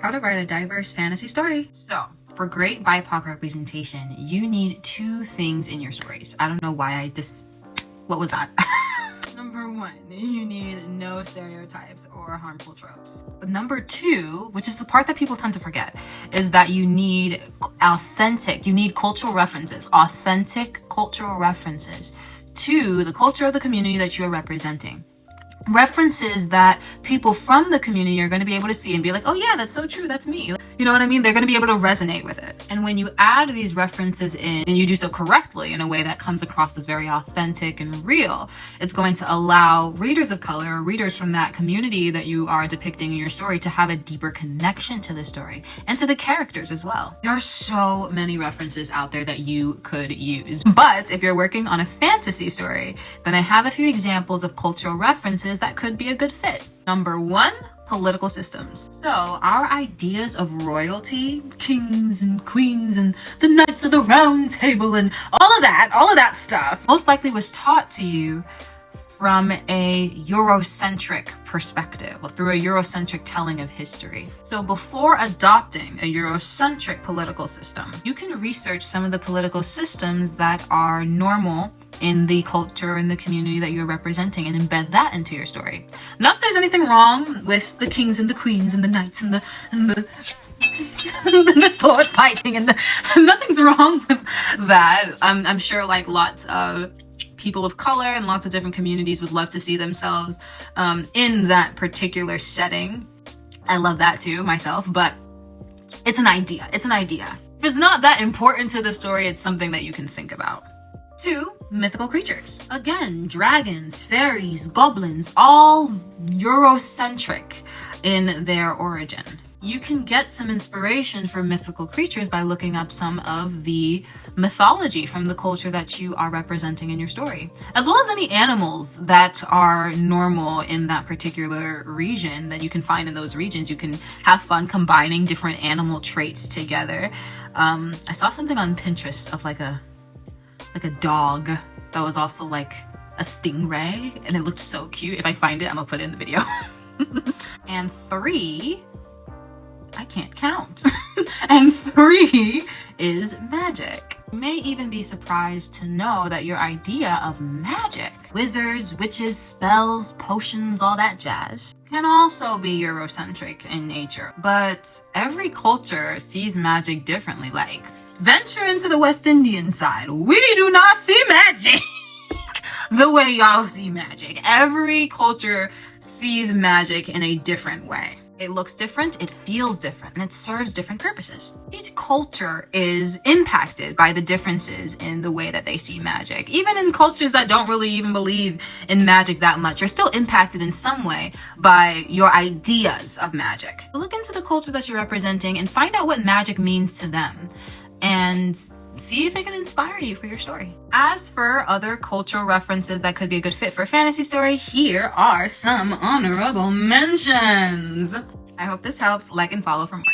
how to write a diverse fantasy story. So, for great BIPOC representation, you need two things in your stories. I don't know why what was that? Number one, you need no stereotypes or harmful tropes. But number two, which is the part that people tend to forget, is that you need cultural references, authentic cultural references to the culture of the community that you are representing. References that people from the community are going to be able to see and be like, oh yeah, that's so true, that's me. You know what I mean? They're going to be able to resonate with it. And when you add these references in and you do so correctly in a way that comes across as very authentic and real, it's going to allow readers of color or readers from that community that you are depicting in your story to have a deeper connection to the story and to the characters as well. There are so many references out there that you could use. But if you're working on a fantasy story, then I have a few examples of cultural references that could be a good fit. Number one, political systems. So our ideas of royalty, kings and queens and the knights of the round table and all of that stuff most likely was taught to you from a Eurocentric perspective, or through a Eurocentric telling of history. So before adopting a Eurocentric political system, you can research some of the political systems that are normal in the culture and the community that you're representing and embed that into your story. Not that there's anything wrong with the kings and the queens and the knights and the the sword fighting and nothing's wrong with that. I'm sure like lots of people of color and lots of different communities would love to see themselves in that particular setting. I love that too myself, but it's an idea. It's an idea. If it's not that important to the story, it's something that you can think about. 2, mythical creatures. Again, dragons, fairies, goblins, all Eurocentric in their origin. You can get some inspiration for mythical creatures by looking up some of the mythology from the culture that you are representing in your story, as well as any animals that are normal in that particular region that you can find in those regions. You can have fun combining different animal traits together. I saw something on Pinterest of like a dog that was also like a stingray, and it looked so cute. If I find it, I'm gonna put it in the video. And 3, I can't count. And 3 is magic. You may even be surprised to know that your idea of magic, wizards, witches, spells, potions, all that jazz, can also be Eurocentric in nature. But every culture sees magic differently. Like, venture into the West Indian side. We do not see magic the way y'all see magic. Every culture sees magic in a different way. It looks different, it feels different, and it serves different purposes. Each culture is impacted by the differences in the way that they see magic. Even in cultures that don't really even believe in magic that much, you're still impacted in some way by your ideas of magic. Look into the culture that you're representing and find out what magic means to them, and see if it can inspire you for your story. As for other cultural references that could be a good fit for a fantasy story, here are some honorable mentions. I hope this helps. Like and follow for more.